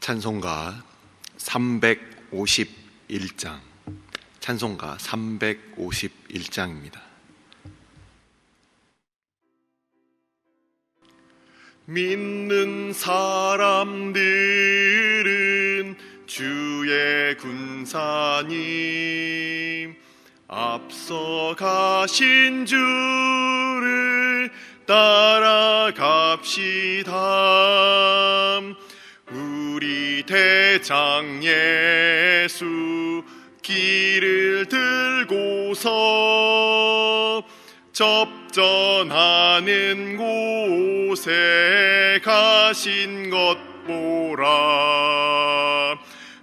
찬송가 351장, 찬송가 351장입니다. 믿는 사람들은 주의 군사님 앞서가신 주를 따라갑시다. 우리 대장 예수 길을 들고서 접전하는 곳에 가신 것 보라.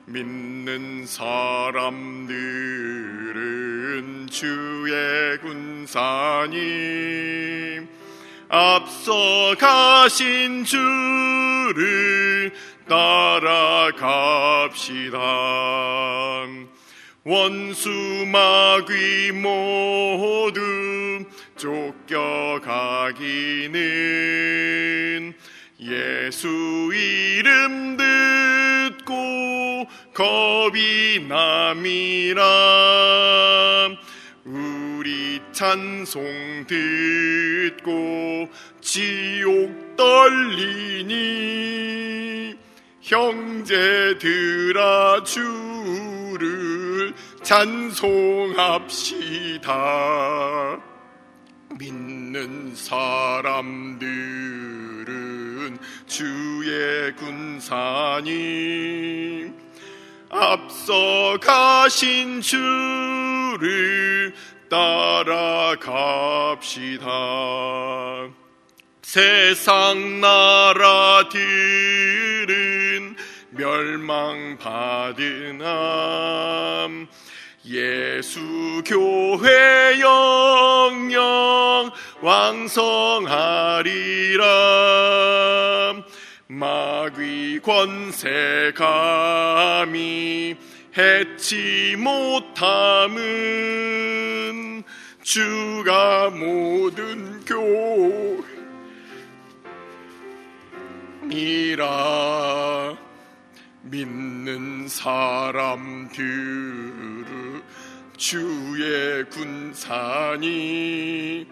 믿는 사람들은 주의 군사님 앞서 가신 주를 따라갑시다. 원수 마귀 모두 쫓겨가기는 예수 이름 듣고 겁이 남이라. 우리 찬송 듣고 지옥 떨리니 형제들아 주를 찬송합시다. 믿는 사람들은 주의 군사님 앞서 가신 주를 따라갑시다. 세상 나라들은 멸망받으나 예수 교회 영영 왕성하리라. 마귀 권세 감히 해치 못함은 주가 모든 교회이라. 믿는 사람들은 주의 군사님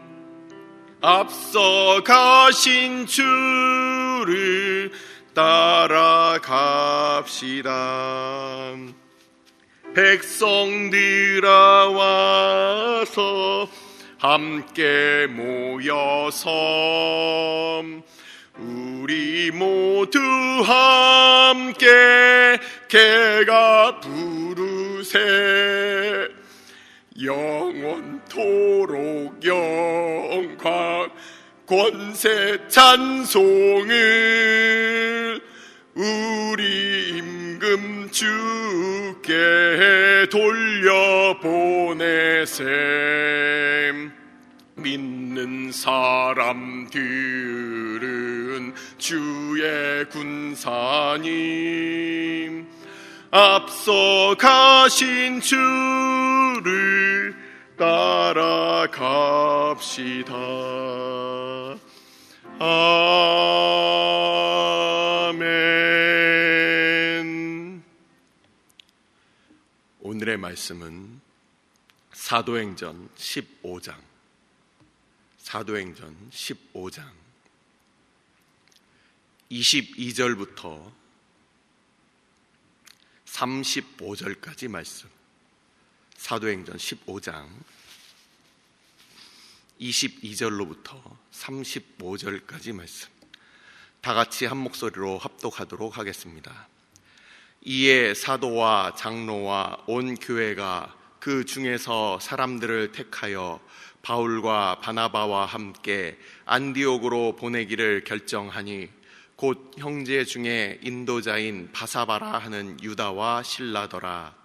앞서 가신 주를 따라갑시다. 백성들아 와서 함께 모여서 우리 모두 함께 개가 부르세. 영원토록 영광 권세 찬송을 우리 임금 주께 돌려보내세. 믿는 사람들은 주의 군사님 앞서 가신 주를 따라갑시다. 아멘. 오늘의 말씀은 사도행전 15장 22절부터 35절까지 말씀. 사도행전 15장 22절로부터 35절까지 말씀. 다 같이 한 목소리로 합독하도록 하겠습니다. 이에 사도와 장로와 온 교회가 그 중에서 사람들을 택하여 바울과 바나바와 함께 안디옥으로 보내기를 결정하니 곧 형제 중에 인도자인 바사바라 하는 유다와 실라더라.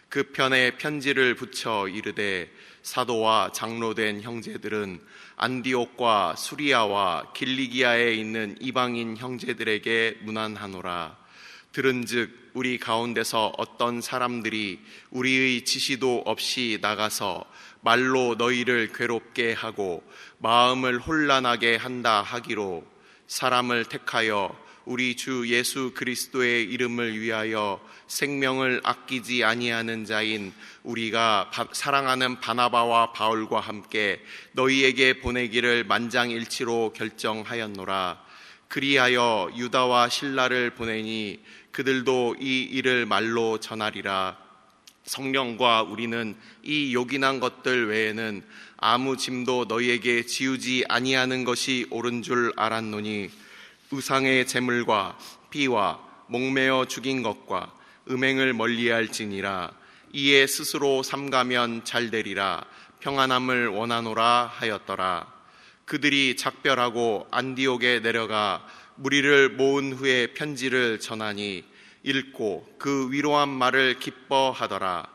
그 편에 편지를 붙여 이르되 사도와 장로된 형제들은 안디옥과 수리아와 길리기아에 있는 이방인 형제들에게 문안하노라. 들은즉 우리 가운데서 어떤 사람들이 우리의 지시도 없이 나가서 말로 너희를 괴롭게 하고 마음을 혼란하게 한다 하기로 사람을 택하여 우리 주 예수 그리스도의 이름을 위하여 생명을 아끼지 아니하는 자인 우리가 사랑하는 바나바와 바울과 함께 너희에게 보내기를 만장일치로 결정하였노라. 그리하여 유다와 실라를 보내니 그들도 이 일을 말로 전하리라. 성령과 우리는 이 요긴한 것들 외에는 아무 짐도 너희에게 지우지 아니하는 것이 옳은 줄 알았노니 우상의 제물과 피와 목매어 죽인 것과 음행을 멀리할지니라. 이에 스스로 삼가면 잘되리라. 평안함을 원하노라 하였더라. 그들이 작별하고 안디옥에 내려가 무리를 모은 후에 편지를 전하니 읽고 그 위로한 말을 기뻐하더라.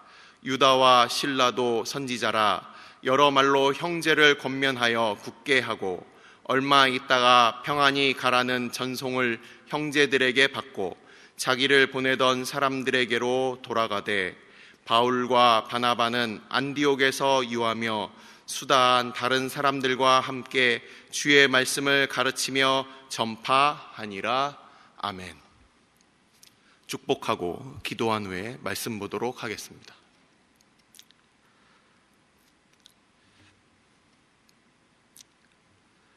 유다와 실라도 선지자라 여러 말로 형제를 권면하여 굳게 하고 얼마 있다가 평안히 가라는 전송을 형제들에게 받고 자기를 보내던 사람들에게로 돌아가되 바울과 바나바는 안디옥에서 유하며 수다한 다른 사람들과 함께 주의 말씀을 가르치며 전파하니라. 아멘. 축복하고 기도한 후에 말씀 보도록 하겠습니다.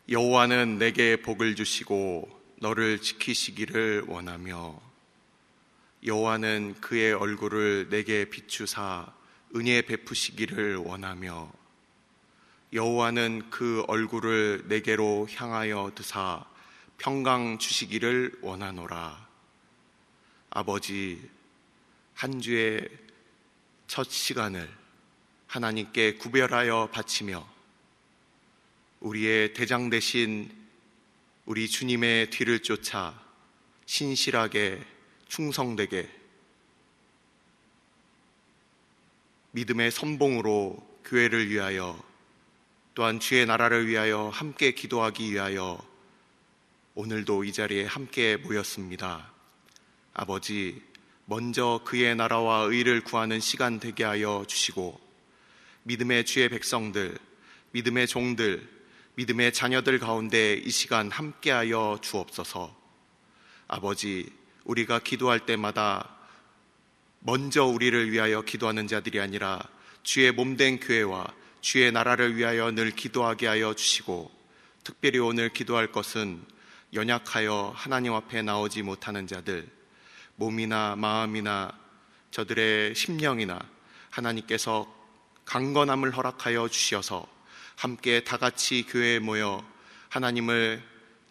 여호와는 내게 복을 주시고 너를 지키시기를 원하며 여호와는 그의 얼굴을 내게 비추사 은혜 베푸시기를 원하며 여호와는 그 얼굴을 내게로 향하여 드사 평강 주시기를 원하노라. 아버지, 한 주의 첫 시간을 하나님께 구별하여 바치며 우리의 대장 되신 우리 주님의 뒤를 쫓아 신실하게 충성되게 믿음의 선봉으로 교회를 위하여 또한 주의 나라를 위하여 함께 기도하기 위하여 오늘도 이 자리에 함께 모였습니다. 아버지, 먼저 그의 나라와 의를 구하는 시간 되게 하여 주시고 믿음의 주의 백성들, 믿음의 종들, 믿음의 자녀들 가운데 이 시간 함께하여 주옵소서. 아버지, 우리가 기도할 때마다 먼저 우리를 위하여 기도하는 자들이 아니라 주의 몸된 교회와 주의 나라를 위하여 늘 기도하게 하여 주시고 특별히 오늘 기도할 것은 연약하여 하나님 앞에 나오지 못하는 자들, 몸이나 마음이나 저들의 심령이나 하나님께서 강건함을 허락하여 주셔서 함께 다 같이 교회에 모여 하나님을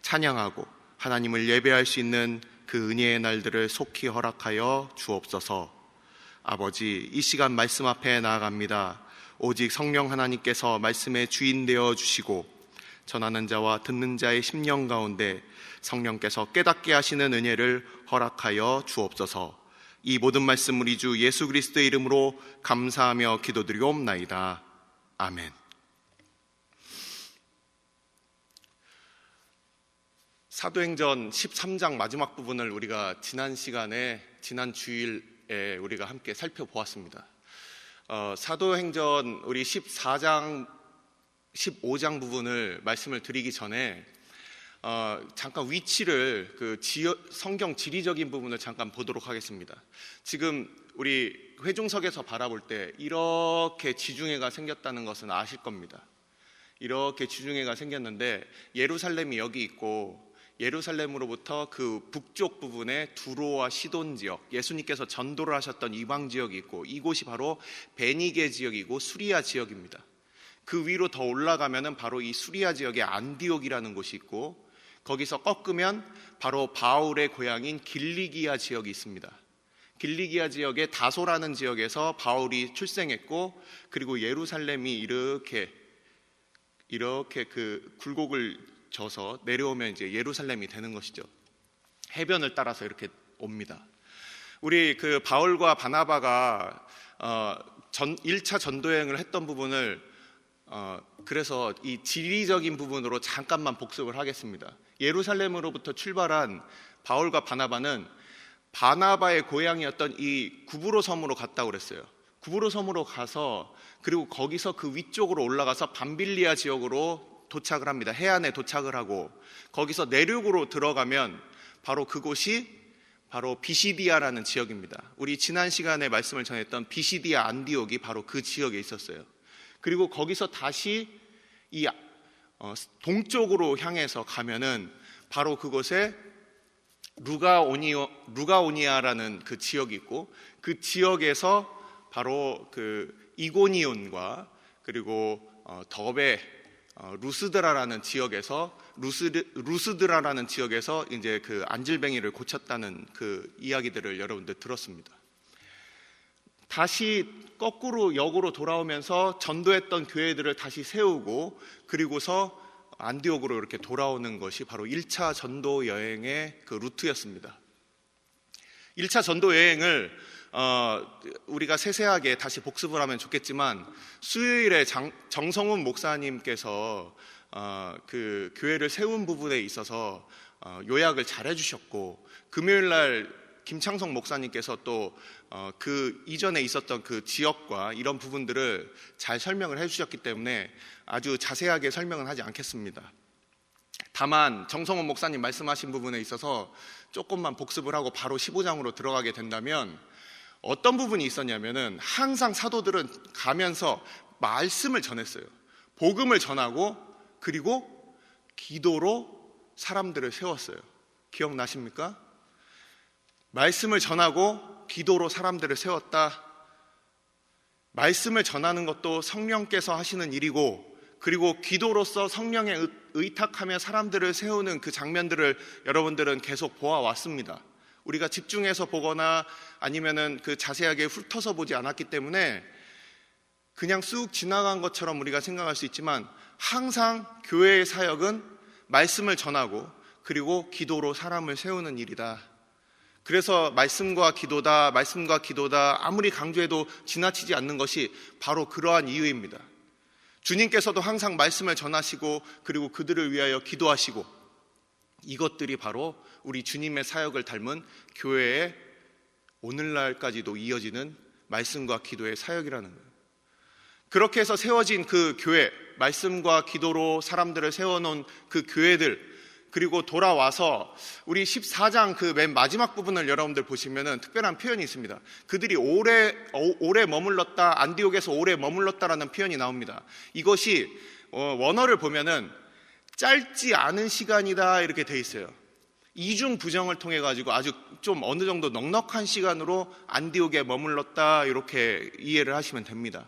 찬양하고 하나님을 예배할 수 있는 그 은혜의 날들을 속히 허락하여 주옵소서. 아버지, 이 시간 말씀 앞에 나아갑니다. 오직 성령 하나님께서 말씀의 주인 되어 주시고 전하는 자와 듣는 자의 심령 가운데 성령께서 깨닫게 하시는 은혜를 허락하여 주옵소서. 이 모든 말씀 우리 주 예수 그리스도의 이름으로 감사하며 기도드리옵나이다. 아멘. 사도행전 13장 마지막 부분을 우리가 지난 주일에 우리가 함께 살펴보았습니다. 사도행전 우리 14장, 15장 부분을 말씀을 드리기 전에 잠깐 위치를 성경 지리적인 부분을 잠깐 보도록 하겠습니다. 지금 우리 회중석에서 바라볼 때 이렇게 지중해가 생겼다는 것은 아실 겁니다. 이렇게 지중해가 생겼는데 예루살렘이 여기 있고 예루살렘으로부터 그 북쪽 부분에 두로와 시돈 지역, 예수님께서 전도를 하셨던 이방 지역이 있고 이곳이 바로 베니게 지역이고 수리아 지역입니다. 그 위로 더 올라가면은 바로 이 수리아 지역의 안디옥이라는 곳이 있고 거기서 꺾으면 바로 바울의 고향인 길리기아 지역이 있습니다. 길리기아 지역의 다소라는 지역에서 바울이 출생했고 그리고 예루살렘이 이렇게 그 굴곡을 져서 내려오면 이제 예루살렘이 되는 것이죠. 해변을 따라서 이렇게 옵니다. 우리 그 바울과 바나바가 1차 전도여행을 했던 부분을 그래서 이 지리적인 부분으로 잠깐만 복습을 하겠습니다. 예루살렘으로부터 출발한 바울과 바나바는 바나바의 고향이었던 이 구브로 섬으로 갔다고 그랬어요. 구브로 섬으로 가서 그리고 거기서 그 위쪽으로 올라가서 밤빌리아 지역으로 도착을 합니다. 해안에 도착을 하고 거기서 내륙으로 들어가면 바로 그곳이 바로 비시디아라는 지역입니다. 우리 지난 시간에 말씀을 전했던 비시디아 안디옥이 바로 그 지역에 있었어요. 그리고 거기서 다시 이 동쪽으로 향해서 가면은 바로 그곳에 루가오니아라는 그 지역이 있고, 그 지역에서 바로 그 이고니온과 그리고 더베 루스드라라는 지역에서 루스드라라는 지역에서 이제 그 안질뱅이를 고쳤다는 그 이야기들을 여러분들 들었습니다. 다시 거꾸로 역으로 돌아오면서 전도했던 교회들을 다시 세우고, 그리고서 안디옥으로 이렇게 돌아오는 것이 바로 1차 전도 여행의 그 루트였습니다. 1차 전도 여행을 우리가 세세하게 다시 복습을 하면 좋겠지만, 수요일에 정성훈 목사님께서 그 교회를 세운 부분에 있어서 요약을 잘 해주셨고, 금요일날 김창성 목사님께서 또 그 이전에 있었던 그 지역과 이런 부분들을 잘 설명을 해주셨기 때문에 아주 자세하게 설명은 하지 않겠습니다. 다만 정성훈 목사님 말씀하신 부분에 있어서 조금만 복습을 하고 바로 15장으로 들어가게 된다면, 어떤 부분이 있었냐면은 항상 사도들은 가면서 말씀을 전했어요. 복음을 전하고, 그리고 기도로 사람들을 세웠어요. 기억나십니까? 말씀을 전하고 기도로 사람들을 세웠다. 말씀을 전하는 것도 성령께서 하시는 일이고, 그리고 기도로서 성령에 의탁하며 사람들을 세우는 그 장면들을 여러분들은 계속 보아왔습니다. 우리가 집중해서 보거나 아니면은 그 자세하게 훑어서 보지 않았기 때문에 그냥 쑥 지나간 것처럼 우리가 생각할 수 있지만, 항상 교회의 사역은 말씀을 전하고 그리고 기도로 사람을 세우는 일이다. 그래서 말씀과 기도다, 말씀과 기도다 아무리 강조해도 지나치지 않는 것이 바로 그러한 이유입니다. 주님께서도 항상 말씀을 전하시고, 그리고 그들을 위하여 기도하시고, 이것들이 바로 우리 주님의 사역을 닮은 교회의 오늘날까지도 이어지는 말씀과 기도의 사역이라는 거예요. 그렇게 해서 세워진 그 교회, 말씀과 기도로 사람들을 세워놓은 그 교회들, 그리고 돌아와서 우리 14장 그 맨 마지막 부분을 여러분들 보시면은 특별한 표현이 있습니다. 그들이 오래 머물렀다, 안디옥에서 오래 머물렀다라는 표현이 나옵니다. 이것이 원어를 보면은 짧지 않은 시간이다 이렇게 돼 있어요. 이중 부정을 통해 가지고 아주 좀 어느 정도 넉넉한 시간으로 안디옥에 머물렀다 이렇게 이해를 하시면 됩니다.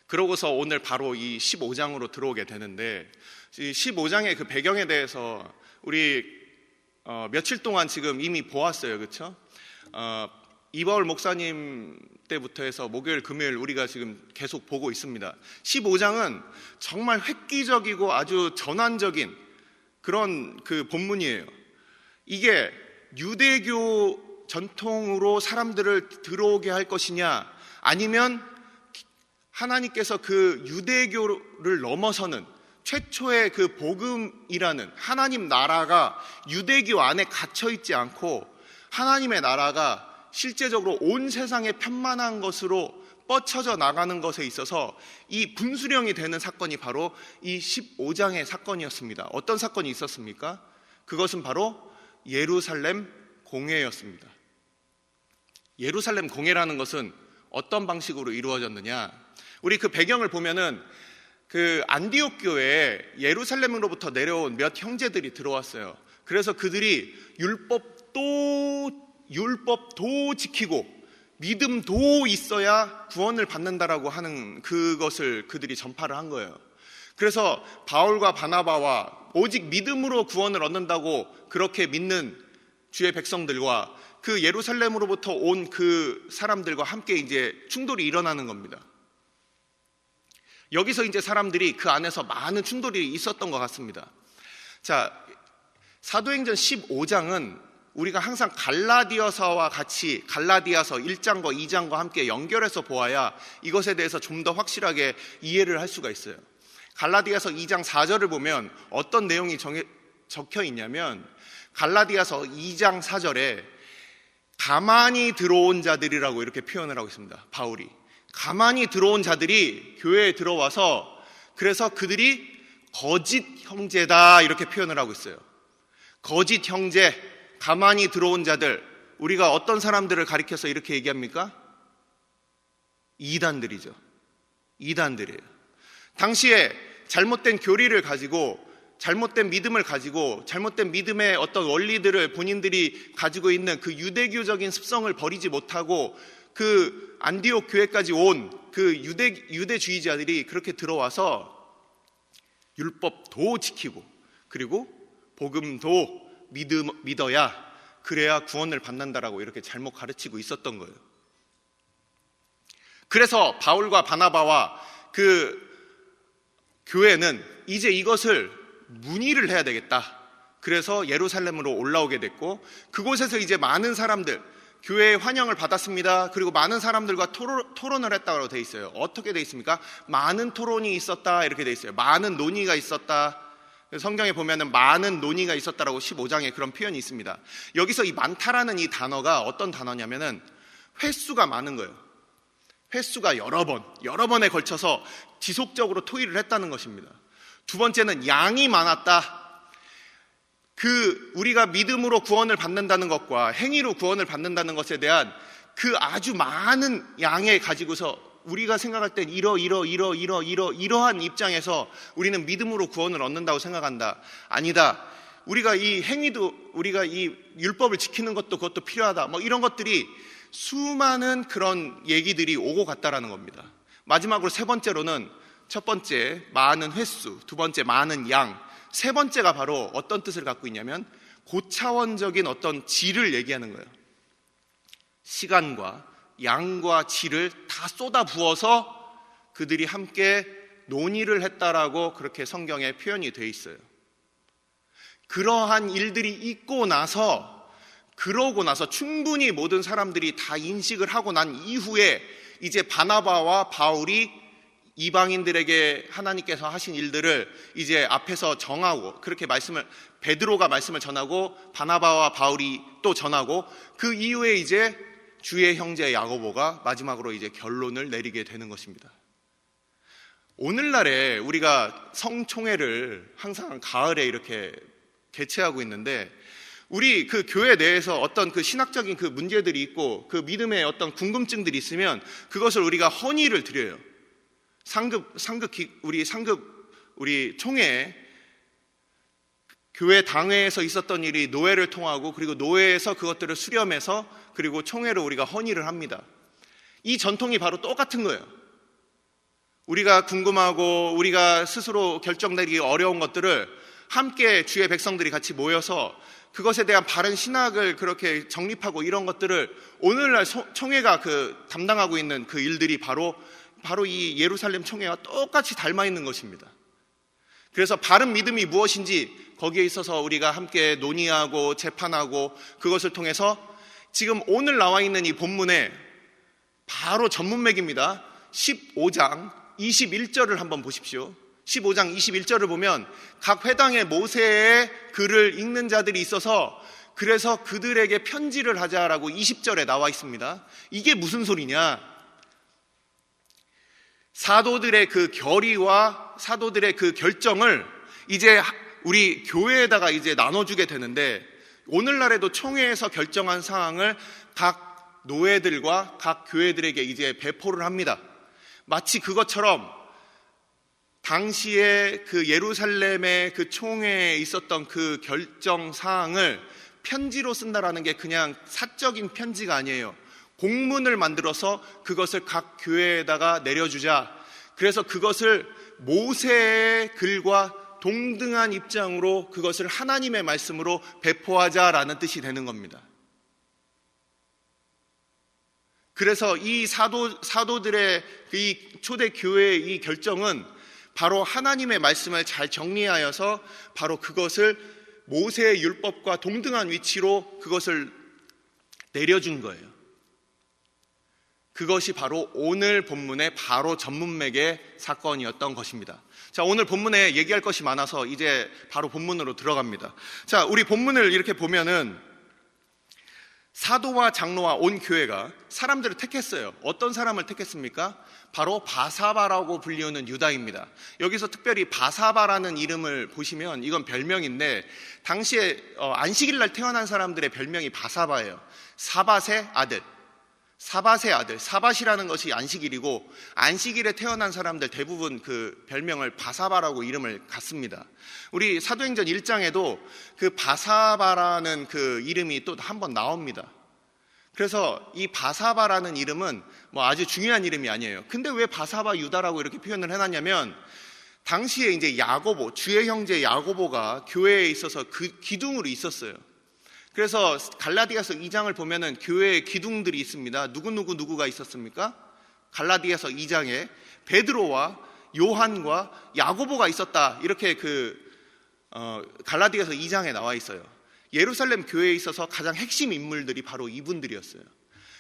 그러고서 오늘 바로 이 15장으로 들어오게 되는데, 이 15장의 그 배경에 대해서 우리 며칠 동안 지금 이미 보았어요. 그렇죠? 이바울 목사님 때부터 해서 목요일, 금요일 우리가 지금 계속 보고 있습니다. 15장은 정말 획기적이고 아주 전환적인 그런 그 본문이에요. 이게 유대교 전통으로 사람들을 들어오게 할 것이냐, 아니면 하나님께서 그 유대교를 넘어서는 최초의 그 복음이라는 하나님 나라가 유대교 안에 갇혀있지 않고 하나님의 나라가 실제적으로 온 세상에 편만한 것으로 뻗쳐져 나가는 것에 있어서 이 분수령이 되는 사건이 바로 이 15장의 사건이었습니다. 어떤 사건이 있었습니까? 그것은 바로 예루살렘 공회였습니다. 예루살렘 공회라는 것은 어떤 방식으로 이루어졌느냐? 우리 그 배경을 보면은 그 안디옥 교회에 예루살렘으로부터 내려온 몇 형제들이 들어왔어요. 그래서 그들이 율법도 지키고 믿음도 있어야 구원을 받는다라고 하는 그것을 그들이 전파를 한 거예요. 그래서 바울과 바나바와 오직 믿음으로 구원을 얻는다고 그렇게 믿는 주의 백성들과 그 예루살렘으로부터 온 그 사람들과 함께 이제 충돌이 일어나는 겁니다. 여기서 이제 사람들이 그 안에서 많은 충돌이 있었던 것 같습니다. 자, 사도행전 15장은 우리가 항상 갈라디아서와 같이 갈라디아서 1장과 2장과 함께 연결해서 보아야 이것에 대해서 좀 더 확실하게 이해를 할 수가 있어요. 갈라디아서 2장 4절을 보면 어떤 내용이 적혀 있냐면, 갈라디아서 2장 4절에 가만히 들어온 자들이라고 이렇게 표현을 하고 있습니다. 바울이 가만히 들어온 자들이 교회에 들어와서, 그래서 그들이 거짓 형제다 이렇게 표현을 하고 있어요. 거짓 형제, 가만히 들어온 자들, 우리가 어떤 사람들을 가리켜서 이렇게 얘기합니까? 이단들이죠. 이단들이에요. 당시에 잘못된 교리를 가지고, 잘못된 믿음을 가지고, 잘못된 믿음의 어떤 원리들을 본인들이 가지고 있는 그 유대교적인 습성을 버리지 못하고 그 안디옥 교회까지 온 그 유대주의자들이 그렇게 들어와서 율법도 지키고, 그리고 복음도 믿어야 그래야 구원을 받는다라고 이렇게 잘못 가르치고 있었던 거예요. 그래서 바울과 바나바와 그 교회는 이제 이것을 문의를 해야 되겠다. 그래서 예루살렘으로 올라오게 됐고, 그곳에서 이제 많은 사람들, 교회의 환영을 받았습니다. 그리고 많은 사람들과 토론을 했다고 되어 있어요. 어떻게 되어 있습니까? 많은 토론이 있었다 이렇게 되어 있어요. 많은 논의가 있었다. 성경에 보면은 많은 논의가 있었다라고 15장에 그런 표현이 있습니다. 여기서 이 많다라는 이 단어가 어떤 단어냐면은 횟수가 많은 거예요. 횟수가 여러 번에 걸쳐서 지속적으로 토의를 했다는 것입니다. 두 번째는 양이 많았다. 우리가 믿음으로 구원을 받는다는 것과 행위로 구원을 받는다는 것에 대한 그 아주 많은 양에 가지고서 우리가 생각할 땐 이러한 입장에서 우리는 믿음으로 구원을 얻는다고 생각한다. 아니다. 우리가 이 행위도, 우리가 이 율법을 지키는 것도 그것도 필요하다. 뭐 이런 것들이 수많은 그런 얘기들이 오고 갔다라는 겁니다. 마지막으로 세 번째로는, 첫 번째 많은 횟수, 두 번째 많은 양, 세 번째가 바로 어떤 뜻을 갖고 있냐면 고차원적인 어떤 질을 얘기하는 거예요. 시간과 양과 질을 다 쏟아 부어서 그들이 함께 논의를 했다라고 그렇게 성경에 표현이 되어 있어요. 그러한 일들이 있고 나서, 그러고 나서 충분히 모든 사람들이 다 인식을 하고 난 이후에 이제 바나바와 바울이 이방인들에게 하나님께서 하신 일들을 이제 앞에서 정하고, 그렇게 베드로가 말씀을 전하고 바나바와 바울이 또 전하고, 그 이후에 이제 주의 형제 야고보가 마지막으로 이제 결론을 내리게 되는 것입니다. 오늘날에 우리가 성총회를 항상 가을에 이렇게 개최하고 있는데, 우리 그 교회 내에서 어떤 그 신학적인 그 문제들이 있고 그 믿음의 어떤 궁금증들이 있으면 그것을 우리가 헌의를 드려요. 우리 총회, 교회 당회에서 있었던 일이 노회를 통하고, 그리고 노회에서 그것들을 수렴해서 그리고 총회로 우리가 헌의를 합니다. 이 전통이 바로 똑같은 거예요. 우리가 궁금하고 우리가 스스로 결정내기 어려운 것들을 함께 주의 백성들이 같이 모여서 그것에 대한 바른 신학을 그렇게 정립하고, 이런 것들을 오늘날 총회가 담당하고 있는 그 일들이 바로 이 예루살렘 총회와 똑같이 닮아 있는 것입니다. 그래서 바른 믿음이 무엇인지 거기에 있어서 우리가 함께 논의하고 재판하고, 그것을 통해서 지금 오늘 나와 있는 이 본문에 바로 전문맥입니다. 15장 21절을 한번 보십시오. 15장 21절을 보면 각 회당에 모세의 글을 읽는 자들이 있어서 그래서 그들에게 편지를 하자라고 20절에 나와 있습니다. 이게 무슨 소리냐? 사도들의 그 결의와 사도들의 그 결정을 이제 우리 교회에다가 이제 나눠주게 되는데, 오늘날에도 총회에서 결정한 사항을 각 노회들과 각 교회들에게 이제 배포를 합니다. 마치 그것처럼 당시에 그 예루살렘의 그 총회에 있었던 그 결정 사항을 편지로 쓴다라는 게 그냥 사적인 편지가 아니에요. 공문을 만들어서 그것을 각 교회에다가 내려주자. 그래서 그것을 모세의 글과 동등한 입장으로 그것을 하나님의 말씀으로 배포하자라는 뜻이 되는 겁니다. 그래서 이 사도들의 이 초대 교회의 이 결정은 바로 하나님의 말씀을 잘 정리하여서 바로 그것을 모세의 율법과 동등한 위치로 그것을 내려준 거예요. 그것이 바로 오늘 본문의 바로 전문맥의 사건이었던 것입니다. 자, 오늘 본문에 얘기할 것이 많아서 이제 바로 본문으로 들어갑니다. 자, 우리 본문을 이렇게 보면은 사도와 장로와 온 교회가 사람들을 택했어요. 어떤 사람을 택했습니까? 바로 바사바라고 불리우는 유다입니다. 여기서 특별히 바사바라는 이름을 보시면 이건 별명인데 당시에 안식일 날 태어난 사람들의 별명이 바사바예요. 사밧의 아들, 사밧이라는 것이 안식일이고 안식일에 태어난 사람들 대부분 그 별명을 바사바라고 이름을 갖습니다. 우리 사도행전 1장에도 그 바사바라는 그 이름이 또 한 번 나옵니다. 그래서 이 바사바라는 이름은 뭐 아주 중요한 이름이 아니에요. 근데 왜 바사바 유다라고 이렇게 표현을 해놨냐면 당시에 이제 야고보, 주의 형제 야고보가 교회에 있어서 그 기둥으로 있었어요. 그래서 갈라디아서 2장을 보면은 교회에 기둥들이 있습니다. 누구가 있었습니까? 갈라디아서 2장에 베드로와 요한과 야고보가 있었다. 이렇게 갈라디아서 2장에 나와 있어요. 예루살렘 교회에 있어서 가장 핵심 인물들이 바로 이분들이었어요.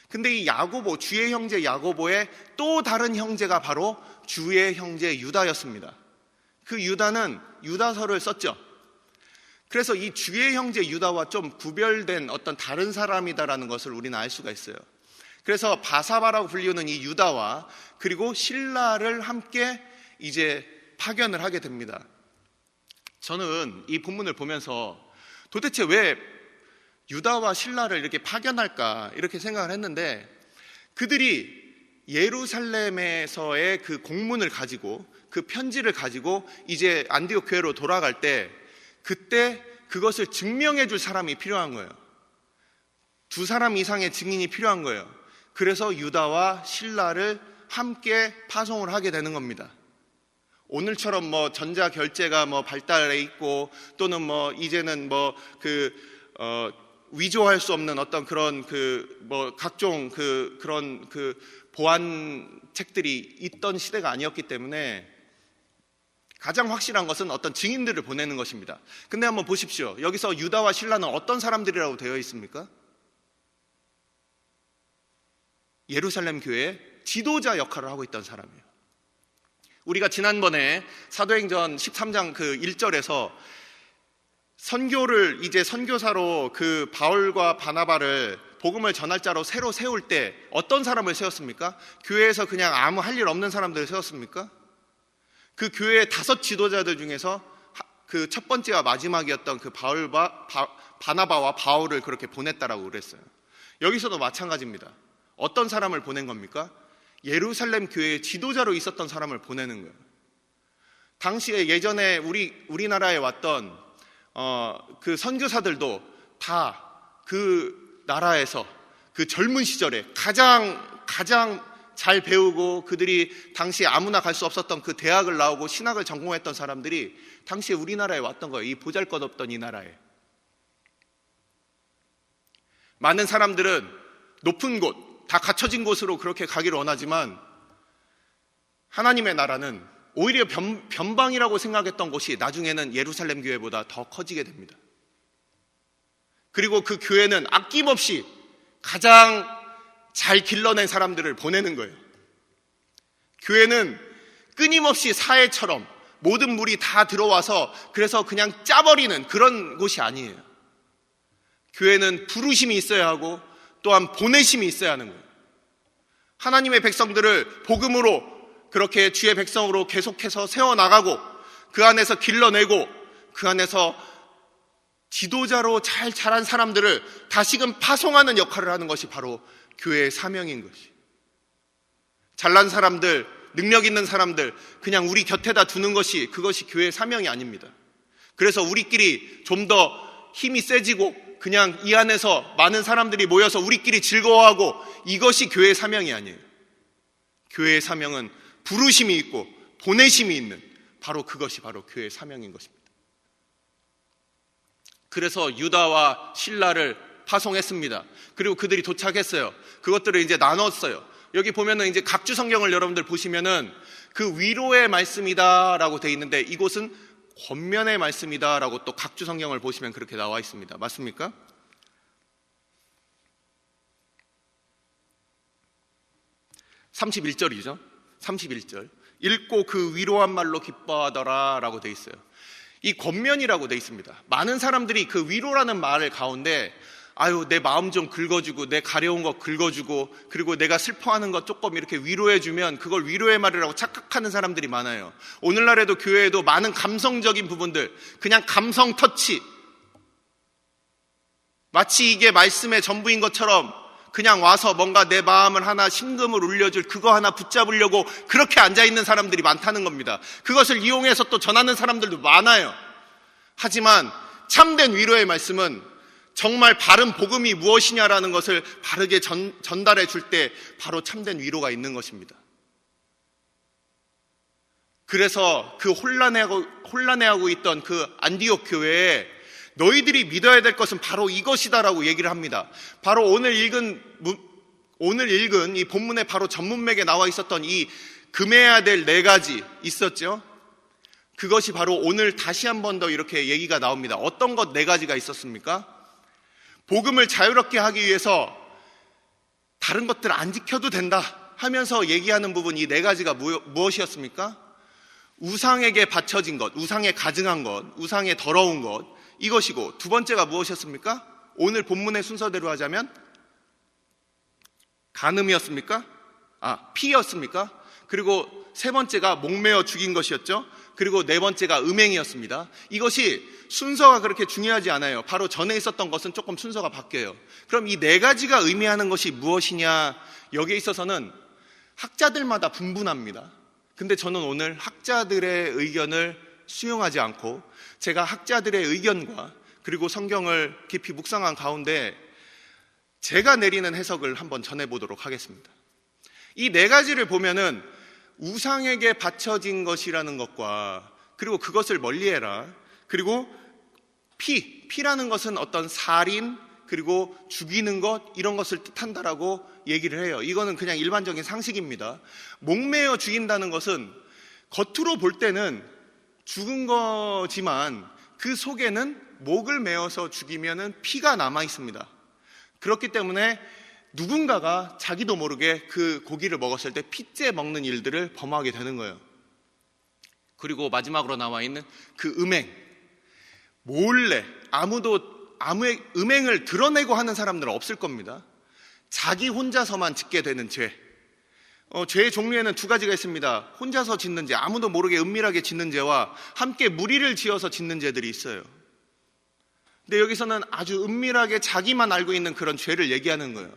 근데 이 야고보, 주의 형제 야고보의 또 다른 형제가 바로 주의 형제 유다였습니다. 그 유다는 유다서를 썼죠. 그래서 이 주의 형제 유다와 좀 구별된 어떤 다른 사람이다라는 것을 우리는 알 수가 있어요. 그래서 바사바라고 불리우는 이 유다와 그리고 실라를 함께 이제 파견을 하게 됩니다. 저는 이 본문을 보면서 도대체 왜 유다와 실라를 이렇게 파견할까 이렇게 생각을 했는데 그들이 예루살렘에서의 그 공문을 가지고 그 편지를 가지고 이제 안디옥 교회로 돌아갈 때 그때 그것을 증명해 줄 사람이 필요한 거예요. 2사람 이상의 증인이 필요한 거예요. 그래서 유다와 실라를 함께 파송을 하게 되는 겁니다. 오늘처럼 뭐 전자결제가 뭐 발달해 있고 또는 뭐 이제는 뭐 위조할 수 없는 어떤 그런 각종 그런 보안책들이 있던 시대가 아니었기 때문에 가장 확실한 것은 어떤 증인들을 보내는 것입니다. 근데 한번 보십시오. 여기서 유다와 실라는 어떤 사람들이라고 되어 있습니까? 예루살렘 교회의 지도자 역할을 하고 있던 사람이에요. 우리가 지난번에 사도행전 13장 1절에서 선교를 이제 선교사로 그 바울과 바나바를 복음을 전할 자로 새로 세울 때 어떤 사람을 세웠습니까? 교회에서 그냥 아무 할 일 없는 사람들을 세웠습니까? 그 교회의 5 지도자들 중에서 그 첫 번째와 마지막이었던 그 바나바와 바울을 그렇게 보냈다라고 그랬어요. 여기서도 마찬가지입니다. 어떤 사람을 보낸 겁니까? 예루살렘 교회의 지도자로 있었던 사람을 보내는 거예요. 당시에 예전에 우리나라에 왔던 그 선교사들도 다 그 나라에서 그 젊은 시절에 가장 잘 배우고 그들이 당시에 아무나 갈 수 없었던 그 대학을 나오고 신학을 전공했던 사람들이 당시에 우리나라에 왔던 거예요. 이 보잘것없던 이 나라에. 많은 사람들은 높은 곳, 다 갖춰진 곳으로 그렇게 가기를 원하지만 하나님의 나라는 오히려 변방이라고 생각했던 곳이 나중에는 예루살렘 교회보다 더 커지게 됩니다. 그리고 그 교회는 아낌없이 가장 잘 길러낸 사람들을 보내는 거예요. 교회는 끊임없이 사회처럼 모든 물이 다 들어와서 그래서 그냥 짜버리는 그런 곳이 아니에요. 교회는 부르심이 있어야 하고 또한 보내심이 있어야 하는 거예요. 하나님의 백성들을 복음으로 그렇게 주의 백성으로 계속해서 세워나가고 그 안에서 길러내고 그 안에서 지도자로 잘 자란 사람들을 다시금 파송하는 역할을 하는 것이 바로 교회의 사명인 것이. 잘난 사람들, 능력 있는 사람들 그냥 우리 곁에다 두는 것이 그것이 교회의 사명이 아닙니다. 그래서 우리끼리 좀 더 힘이 세지고 그냥 이 안에서 많은 사람들이 모여서 우리끼리 즐거워하고 이것이 교회의 사명이 아니에요. 교회의 사명은 부르심이 있고 보내심이 있는 바로 그것이 바로 교회의 사명인 것입니다. 그래서 유다와 실라를 파송했습니다. 그리고 그들이 도착했어요. 그것들을 이제 나눴어요. 여기 보면은 이제 각주 성경을 여러분들 보시면은 그 위로의 말씀이다라고 돼 있는데 이곳은 권면의 말씀이다라고 또 각주 성경을 보시면 그렇게 나와 있습니다. 맞습니까? (31절이죠) 31절 읽고 그 위로한 말로 기뻐하더라 라고 돼 있어요. 이 권면이라고 돼 있습니다. 많은 사람들이 그 위로라는 말 가운데 내 마음 좀 긁어주고 내 가려운 거 긁어주고 그리고 내가 슬퍼하는 거 조금 이렇게 위로해주면 그걸 위로의 말이라고 착각하는 사람들이 많아요. 오늘날에도 교회에도 많은 감성적인 부분들, 그냥 감성 터치, 마치 이게 말씀의 전부인 것처럼 그냥 와서 뭔가 내 마음을 하나 심금을 울려줄 그거 하나 붙잡으려고 그렇게 앉아있는 사람들이 많다는 겁니다. 그것을 이용해서 또 전하는 사람들도 많아요. 하지만 참된 위로의 말씀은 정말 바른 복음이 무엇이냐라는 것을 바르게 전달해 줄 때 바로 참된 위로가 있는 것입니다. 그래서 그 혼란해하고 있던 그 안디옥 교회에 너희들이 믿어야 될 것은 바로 이것이다라고 얘기를 합니다. 바로 오늘 읽은 이 본문에 바로 전문맥에 나와 있었던 이 금해야 될 4가지 있었죠. 그것이 바로 오늘 다시 한 번 더 이렇게 얘기가 나옵니다. 어떤 것 4가지가 있었습니까? 복음을 자유롭게 하기 위해서 다른 것들 안 지켜도 된다 하면서 얘기하는 부분 이 4가지가 무엇이었습니까? 우상에게 바쳐진 것, 우상에 가증한 것, 우상에 더러운 것, 이것이고, 2번째가 무엇이었습니까? 오늘 본문의 순서대로 하자면 간음이었습니까? 피였습니까? 그리고 3번째가 목매어 죽인 것이었죠. 그리고 4번째가 음행이었습니다. 이것이 순서가 그렇게 중요하지 않아요. 바로 전에 있었던 것은 조금 순서가 바뀌어요. 그럼 이 4가지가 의미하는 것이 무엇이냐? 여기에 있어서는 학자들마다 분분합니다. 근데 저는 오늘 학자들의 의견을 수용하지 않고 제가 학자들의 의견과 그리고 성경을 깊이 묵상한 가운데 제가 내리는 해석을 한번 전해보도록 하겠습니다. 이 4가지를 보면은 우상에게 바쳐진 것이라는 것과 그리고 그것을 멀리해라, 그리고 피라는 것은 어떤 살인 그리고 죽이는 것 이런 것을 뜻한다라고 얘기를 해요. 이거는 그냥 일반적인 상식입니다. 목매어 죽인다는 것은 겉으로 볼 때는 죽은 거지만 그 속에는 목을 메어서 죽이면은 피가 남아 있습니다. 그렇기 때문에 누군가가 자기도 모르게 그 고기를 먹었을 때 피째 먹는 일들을 범하게 되는 거예요. 그리고 마지막으로 나와 있는 그 음행, 몰래 아무도 음행을 드러내고 하는 사람들은 없을 겁니다. 자기 혼자서만 짓게 되는 죄. 죄의 종류에는 2가지가 있습니다. 혼자서 짓는 죄, 아무도 모르게 은밀하게 짓는 죄와 함께 무리를 지어서 짓는 죄들이 있어요. 근데 여기서는 아주 은밀하게 자기만 알고 있는 그런 죄를 얘기하는 거예요.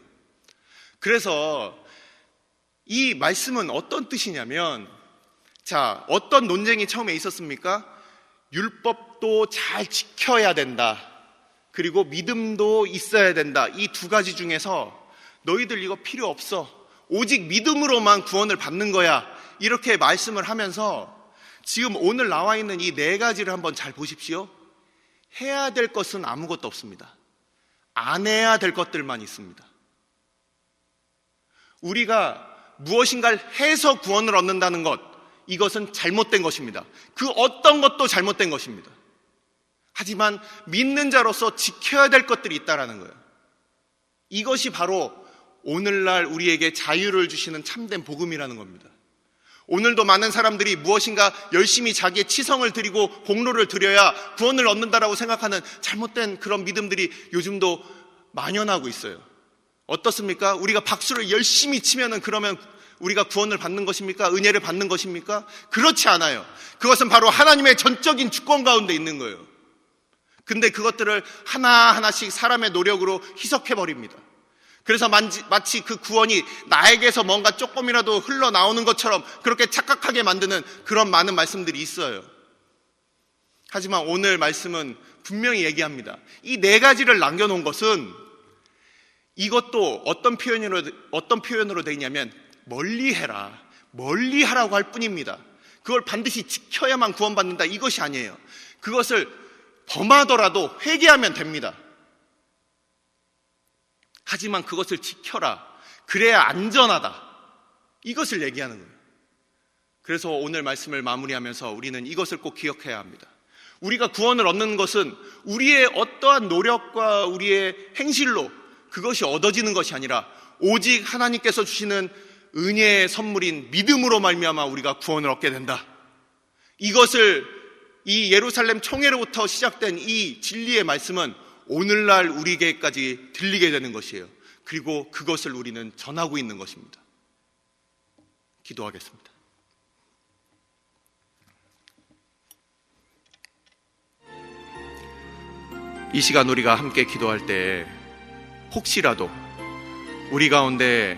그래서 이 말씀은 어떤 뜻이냐면, 어떤 논쟁이 처음에 있었습니까? 율법도 잘 지켜야 된다, 그리고 믿음도 있어야 된다. 이 2가지 중에서 너희들 이거 필요 없어, 오직 믿음으로만 구원을 받는 거야, 이렇게 말씀을 하면서 지금 오늘 나와 있는 이 4가지를 한번 잘 보십시오. 해야 될 것은 아무것도 없습니다. 안 해야 될 것들만 있습니다. 우리가 무엇인가를 해서 구원을 얻는다는 것, 이것은 잘못된 것입니다. 그 어떤 것도 잘못된 것입니다. 하지만 믿는 자로서 지켜야 될 것들이 있다는 거예요. 이것이 바로 오늘날 우리에게 자유를 주시는 참된 복음이라는 겁니다. 오늘도 많은 사람들이 무엇인가 열심히 자기의 치성을 드리고 공로를 드려야 구원을 얻는다라고 생각하는 잘못된 그런 믿음들이 요즘도 만연하고 있어요. 어떻습니까? 우리가 박수를 열심히 치면은 그러면 우리가 구원을 받는 것입니까? 은혜를 받는 것입니까? 그렇지 않아요. 그것은 바로 하나님의 전적인 주권 가운데 있는 거예요. 근데 그것들을 하나하나씩 사람의 노력으로 희석해버립니다. 그래서 마치 그 구원이 나에게서 뭔가 조금이라도 흘러나오는 것처럼 그렇게 착각하게 만드는 그런 많은 말씀들이 있어요. 하지만 오늘 말씀은 분명히 얘기합니다. 이 4가지를 남겨놓은 것은 이것도 어떤 표현으로 되어 있냐면 멀리해라, 멀리하라고 할 뿐입니다. 그걸 반드시 지켜야만 구원받는다, 이것이 아니에요. 그것을 범하더라도 회개하면 됩니다. 하지만 그것을 지켜라, 그래야 안전하다, 이것을 얘기하는 거예요. 그래서 오늘 말씀을 마무리하면서 우리는 이것을 꼭 기억해야 합니다. 우리가 구원을 얻는 것은 우리의 어떠한 노력과 우리의 행실로 그것이 얻어지는 것이 아니라 오직 하나님께서 주시는 은혜의 선물인 믿음으로 말미암아 우리가 구원을 얻게 된다. 이것을 이 예루살렘 총회로부터 시작된 이 진리의 말씀은 오늘날 우리에게까지 들리게 되는 것이에요. 그리고 그것을 우리는 전하고 있는 것입니다. 기도하겠습니다. 이 시간 우리가 함께 기도할 때 혹시라도 우리 가운데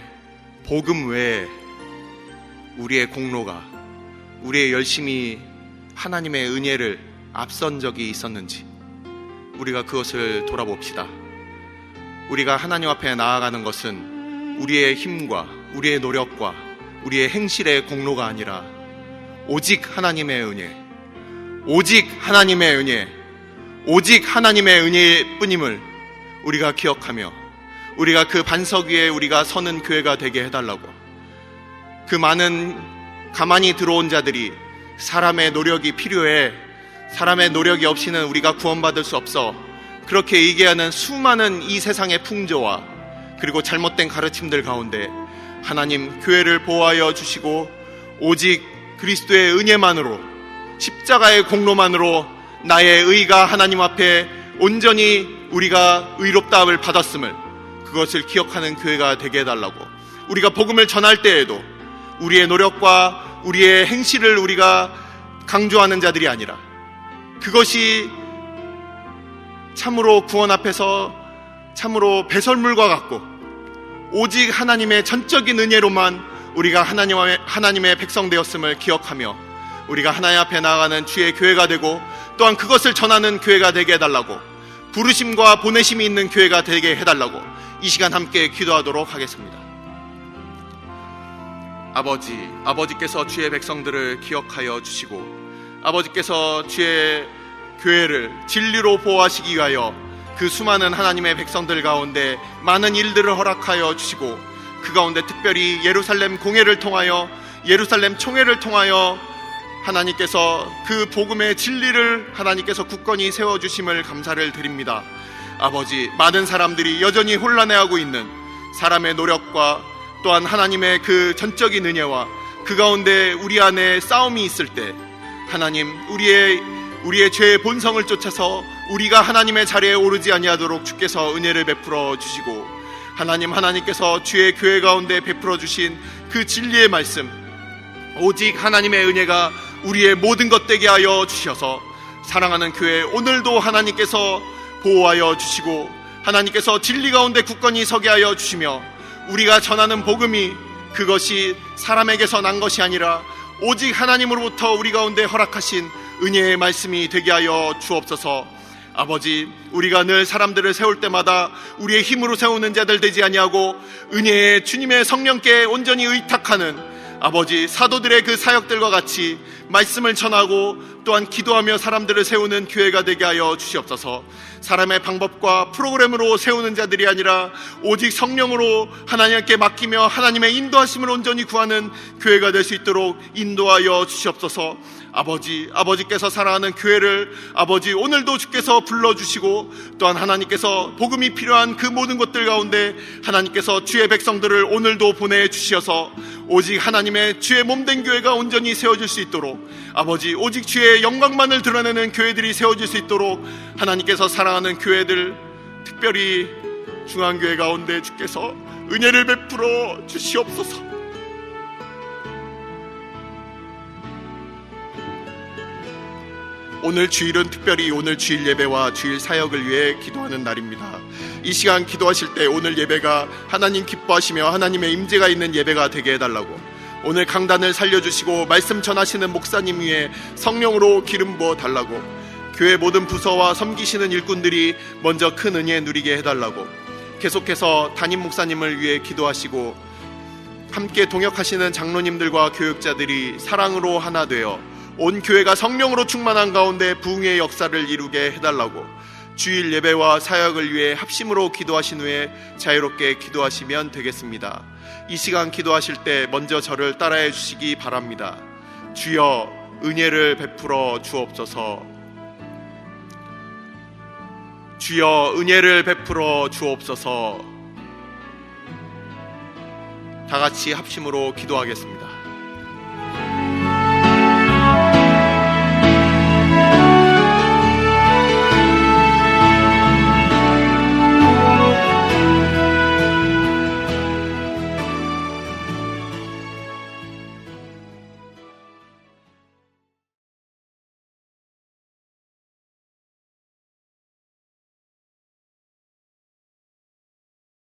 복음 외에 우리의 공로가, 우리의 열심이 하나님의 은혜를 앞선 적이 있었는지 우리가 그것을 돌아봅시다. 우리가 하나님 앞에 나아가는 것은 우리의 힘과 우리의 노력과 우리의 행실의 공로가 아니라 오직 하나님의 은혜, 오직 하나님의 은혜, 오직 하나님의 은혜뿐임을 우리가 기억하며 우리가 그 반석 위에 우리가 서는 교회가 되게 해달라고, 그 많은 가만히 들어온 자들이 사람의 노력이 필요해, 사람의 노력이 없이는 우리가 구원받을 수 없어, 그렇게 얘기하는 수많은 이 세상의 풍조와 그리고 잘못된 가르침들 가운데 하나님 교회를 보호하여 주시고 오직 그리스도의 은혜만으로, 십자가의 공로만으로 나의 의가 하나님 앞에 온전히 우리가 의롭다함을 받았음을, 그것을 기억하는 교회가 되게 해달라고, 우리가 복음을 전할 때에도 우리의 노력과 우리의 행실을 우리가 강조하는 자들이 아니라 그것이 참으로 구원 앞에서 참으로 배설물과 같고 오직 하나님의 전적인 은혜로만 우리가 하나님의 백성 되었음을 기억하며 우리가 하나님 앞에 나아가는 주의 교회가 되고 또한 그것을 전하는 교회가 되게 해달라고, 부르심과 보내심이 있는 교회가 되게 해달라고 이 시간 함께 기도하도록 하겠습니다. 아버지께서 주의 백성들을 기억하여 주시고 아버지께서 주의 교회를 진리로 보호하시기 위하여 그 수많은 하나님의 백성들 가운데 많은 일들을 허락하여 주시고 그 가운데 특별히 예루살렘 공회를 통하여, 예루살렘 총회를 통하여 하나님께서 그 복음의 진리를 하나님께서 굳건히 세워주심을 감사를 드립니다. 아버지, 많은 사람들이 여전히 혼란해하고 있는 사람의 노력과 또한 하나님의 그 전적인 은혜와 그 가운데 우리 안에 싸움이 있을 때 하나님, 우리의 죄의 본성을 쫓아서 우리가 하나님의 자리에 오르지 아니하도록 주께서 은혜를 베풀어 주시고 하나님께서 주의 교회 가운데 베풀어 주신 그 진리의 말씀, 오직 하나님의 은혜가 우리의 모든 것 되게 하여 주셔서 사랑하는 교회 오늘도 하나님께서 보호하여 주시고 하나님께서 진리 가운데 굳건히 서게 하여 주시며 우리가 전하는 복음이 그것이 사람에게서 난 것이 아니라 오직 하나님으로부터 우리 가운데 허락하신 은혜의 말씀이 되게 하여 주옵소서. 아버지, 우리가 늘 사람들을 세울 때마다 우리의 힘으로 세우는 자들 되지 아니하고 은혜의 주님의 성령께 온전히 의탁하는 아버지, 사도들의 그 사역들과 같이 말씀을 전하고 또한 기도하며 사람들을 세우는 교회가 되게 하여 주시옵소서. 사람의 방법과 프로그램으로 세우는 자들이 아니라 오직 성령으로 하나님께 맡기며 하나님의 인도하심을 온전히 구하는 교회가 될 수 있도록 인도하여 주시옵소서. 아버지께서 사랑하는 교회를 아버지 오늘도 주께서 불러주시고 또한 하나님께서 복음이 필요한 그 모든 것들 가운데 하나님께서 주의 백성들을 오늘도 보내주셔서 오직 하나님의 주의 몸된 교회가 온전히 세워질 수 있도록 아버지, 오직 주의 영광만을 드러내는 교회들이 세워질 수 있도록 하나님께서 사랑하는 교회들, 특별히 중앙교회 가운데 주께서 은혜를 베풀어 주시옵소서. 오늘 주일은 특별히 오늘 주일 예배와 주일 사역을 위해 기도하는 날입니다. 이 시간 기도하실 때 오늘 예배가 하나님 기뻐하시며 하나님의 임재가 있는 예배가 되게 해달라고, 오늘 강단을 살려주시고 말씀 전하시는 목사님 위에 성령으로 기름 부어 달라고, 교회 모든 부서와 섬기시는 일꾼들이 먼저 큰 은혜 누리게 해달라고, 계속해서 담임 목사님을 위해 기도하시고 함께 동역하시는 장로님들과 교육자들이 사랑으로 하나 되어 온 교회가 성령으로 충만한 가운데 부흥의 역사를 이루게 해달라고, 주일 예배와 사역을 위해 합심으로 기도하신 후에 자유롭게 기도하시면 되겠습니다. 이 시간 기도하실 때 먼저 저를 따라해 주시기 바랍니다. 주여 은혜를 베풀어 주옵소서. 주여 은혜를 베풀어 주옵소서. 다 같이 합심으로 기도하겠습니다.